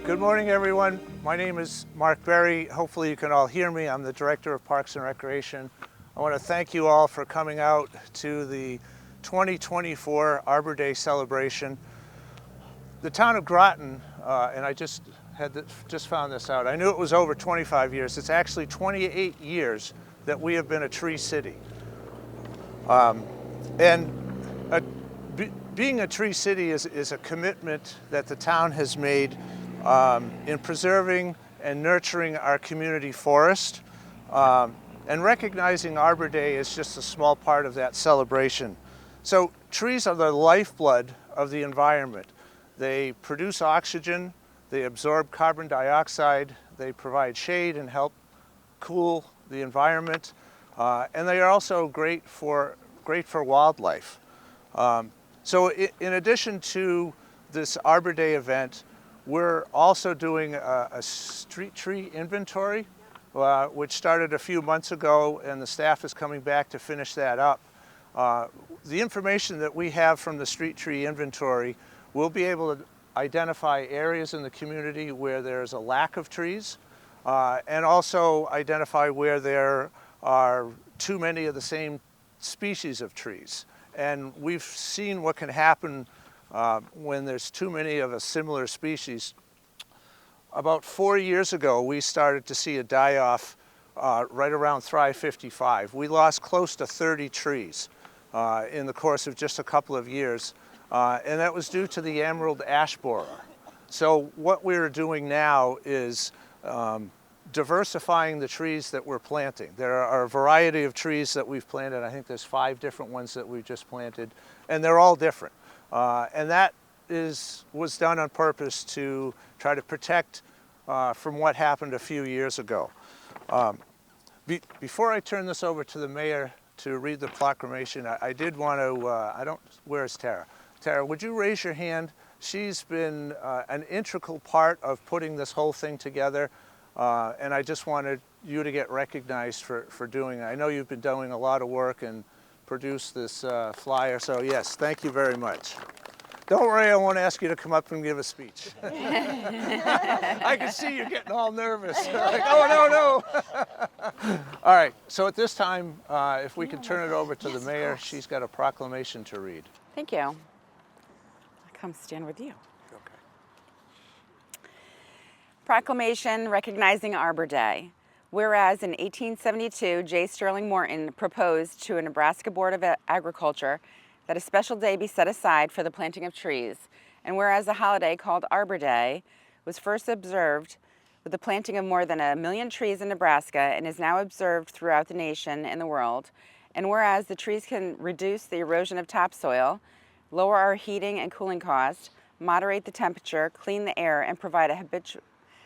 Good morning, everyone. My name is Mark Berry. Hopefully you can all hear me. I'm the Director of Parks and Recreation. I want to thank you all for coming out to the 2024 Arbor Day celebration. The town of Groton, and I just found this out, I knew it was over 25 years. It's actually 28 years that we have been a tree city. Being a tree city is a commitment that the town has made in preserving and nurturing our community forest, and recognizing Arbor Day is just a small part of that celebration. So trees are the lifeblood of the environment. They produce oxygen, they absorb carbon dioxide, they provide shade and help cool the environment, and they are also great for wildlife. So in addition to this Arbor Day event, we're also doing a street tree inventory, which started a few months ago, and the staff is coming back to finish that up. The information that we have from the street tree inventory, we'll be able to identify areas in the community where there's a lack of trees, and also identify where there are too many of the same species of trees. And we've seen what can happen when there's too many of a similar species. About 4 years ago, we started to see a die-off right around Thrive 55. We lost close to 30 trees in the course of just a couple of years, and that was due to the emerald ash borer. So what we're doing now is diversifying the trees that we're planting. There are a variety of trees that we've planted. I think there's 5 different ones that we've just planted, and they're all different. And that was done on purpose to try to protect from what happened a few years ago. Before I turn this over to the mayor to read the proclamation, I did want to, where's Tara? Tara, would you raise your hand? She's been an integral part of putting this whole thing together. And I just wanted you to get recognized for doing it. I know you've been doing a lot of work and produced this flyer, so yes, thank you very much. Don't worry, I won't ask you to come up and give a speech. I can see you getting all nervous. Like, oh, no. All right, so at this time, if we can turn it over to the mayor, she's got a proclamation to read. Thank you. I'll come stand with you. Proclamation recognizing Arbor Day. Whereas in 1872, J. Sterling Morton proposed to a Nebraska Board of Agriculture that a special day be set aside for the planting of trees, and whereas a holiday called Arbor Day was first observed with the planting of more than 1 million trees in Nebraska and is now observed throughout the nation and the world, and whereas the trees can reduce the erosion of topsoil, lower our heating and cooling costs, moderate the temperature, clean the air, and provide a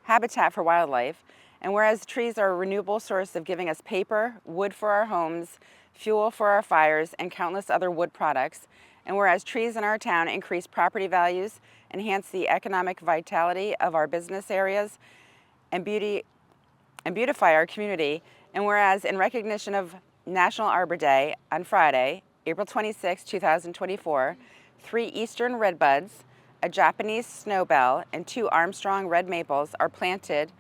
habitat for wildlife, and whereas trees are a renewable source of giving us paper, wood for our homes, fuel for our fires, and countless other wood products, and whereas trees in our town increase property values, enhance the economic vitality of our business areas, and beautify our community, and whereas in recognition of National Arbor Day on Friday, April 26, 2024, 3 eastern redbuds, a Japanese snowbell, and 2 Armstrong red maples are planted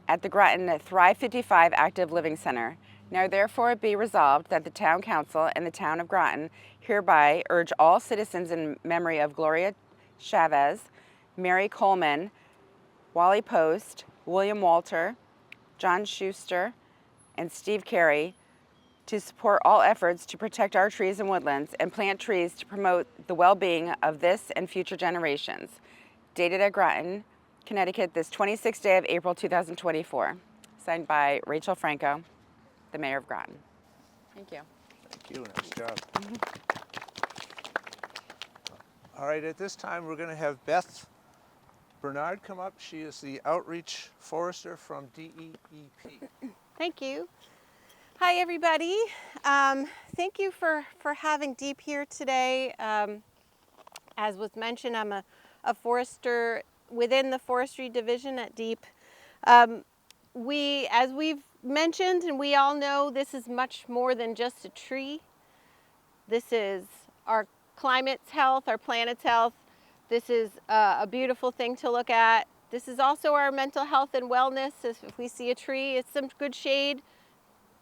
at the Groton Thrive 55 Active Living Center. Now therefore be resolved that the Town Council and the Town of Groton hereby urge all citizens in memory of Gloria Chavez, Mary Coleman, Wally Post, William Walter, John Schuster, and Steve Carey to support all efforts to protect our trees and woodlands and plant trees to promote the well-being of this and future generations. Dated at Groton, Connecticut, this 26th day of April 2024. Signed by Rachel Franco, the Mayor of Groton. Thank you. Thank you, nice job. All right, at this time we're going to have Beth Bernard come up. She is the Outreach Forester from DEEP. Thank you. Hi, everybody. Thank you for having Deep here today. As was mentioned, I'm a forester within the forestry division at Deep. As we've mentioned, and we all know, this is much more than just a tree. This is our climate's health, our planet's health. This is a beautiful thing to look at. This is also our mental health and wellness. If we see a tree, it's some good shade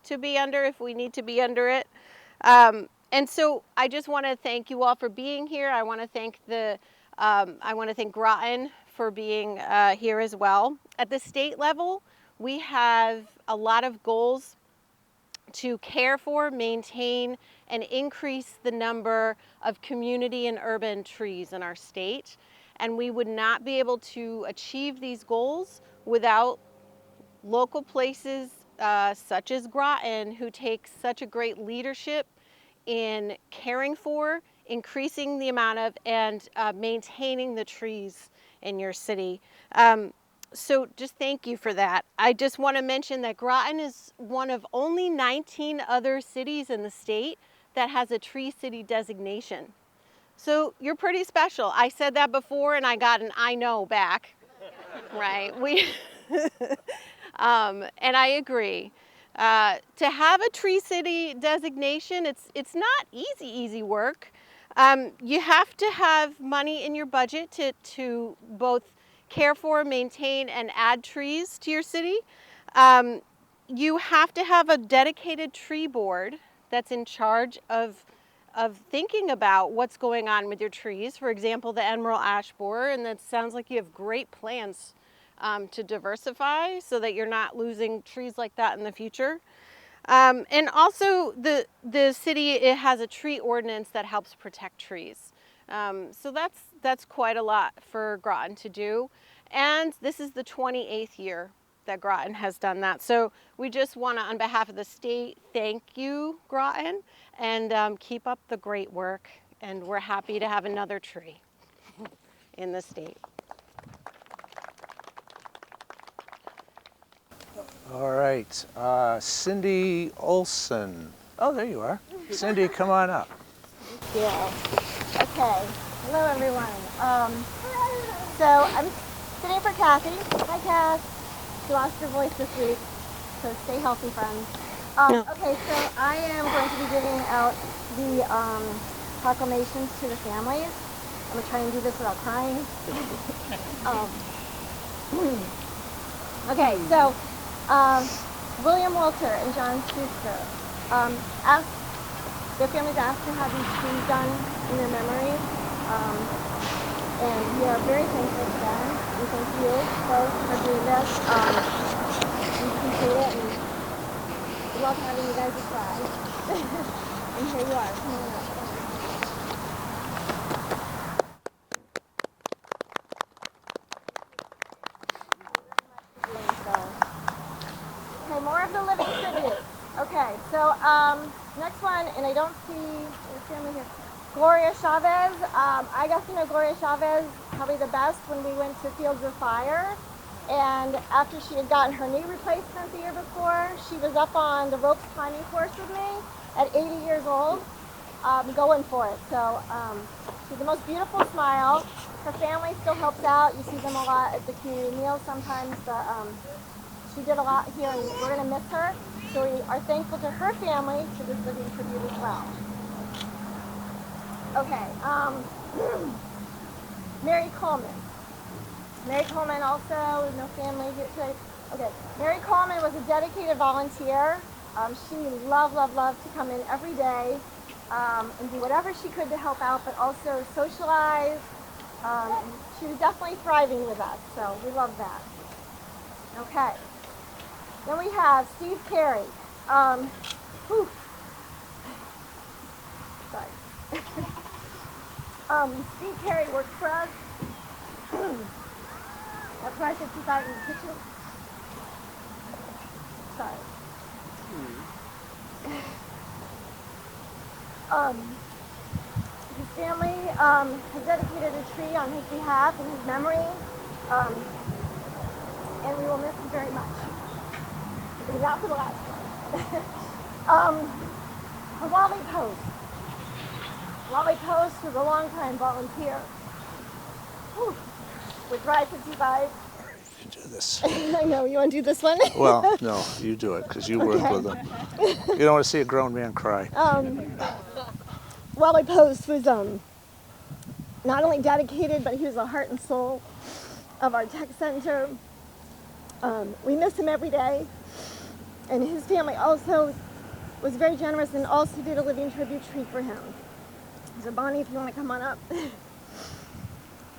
to be under if we need to be under it. And so I just want to thank you all for being here. I want to thank Groton for being here as well. At the state level, we have a lot of goals to care for, maintain, and increase the number of community and urban trees in our state. And we would not be able to achieve these goals without local places such as Groton, who take such a great leadership in caring for, increasing the amount of, and maintaining the trees in your city. So just thank you for that. I just want to mention that Groton is one of only 19 other cities in the state that has a tree city designation. So you're pretty special. I said that before and I got an I know back, right? And I agree. To have a tree city designation, it's not easy work. You have to have money in your budget to both care for, maintain, and add trees to your city. You have to have a dedicated tree board that's in charge of thinking about what's going on with your trees. For example, the emerald ash borer, and that sounds like you have great plans to diversify so that you're not losing trees like that in the future. And also the city, it has a tree ordinance that helps protect trees. So that's quite a lot for Groton to do. And this is the 28th year that Groton has done that. So we just want to, on behalf of the state, thank you, Groton, and keep up the great work. And we're happy to have another tree in the state. All right, Cindy Olson. Oh, there you are. Cindy, come on up. Yeah. Okay. Hello, everyone. So I'm sitting for Kathy. Hi, Cass. She lost her voice this week, so stay healthy, friends. Okay, so I am going to be giving out the proclamations to the families. I'm going to try and do this without crying. Okay, so William Walter and John Schuster their families asked to have these trees done in their memory, and we are very thankful to them. We thank you both for doing this. We appreciate it, and we love having you guys try. And here you are. Come on up. Okay, more of the living tribute. Okay, so next one, and I don't see the family here. Gloria Chavez. I got to know Gloria Chavez probably the best when we went to Fields of Fire. And after she had gotten her knee replacement the year before, she was up on the ropes climbing course with me at 80 years old, going for it. So she has the most beautiful smile. Her family still helps out. You see them a lot at the community meals sometimes. But she did a lot here, and we're going to miss her. So we are thankful to her family for this living tribute as well. Okay, Mary Coleman. Mary Coleman also, with no family here today. Okay, Mary Coleman was a dedicated volunteer. She loved to come in every day and do whatever she could to help out, but also socialize. She was definitely thriving with us, so we love that. Okay. Then we have Steve Carey. Sorry. Steve Carey worked for us. That's why I said 55 in the kitchen. Sorry. His family has dedicated a tree on his behalf in his memory, and we will miss him very much. Because not for the last one. Wally Post. Wally Post was a longtime volunteer with Ride 55. You do this. I know, you want to do this one? Well, no, you do it, because you work with them. You don't want to see a grown man cry. Wally Post was not only dedicated, but he was a heart and soul of our tech center. We miss him every day. And his family also was very generous and also did a living tribute tree for him. So Bonnie, if you want to come on up.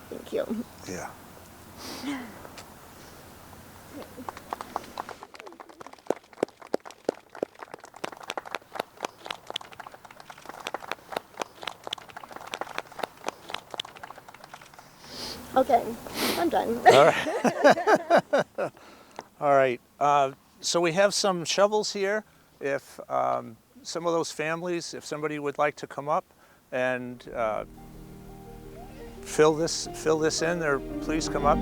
Thank you. Yeah. Okay, I'm done. All right. All right. So we have some shovels here. If some of those families, if somebody would like to come up and fill this in, there, please come up.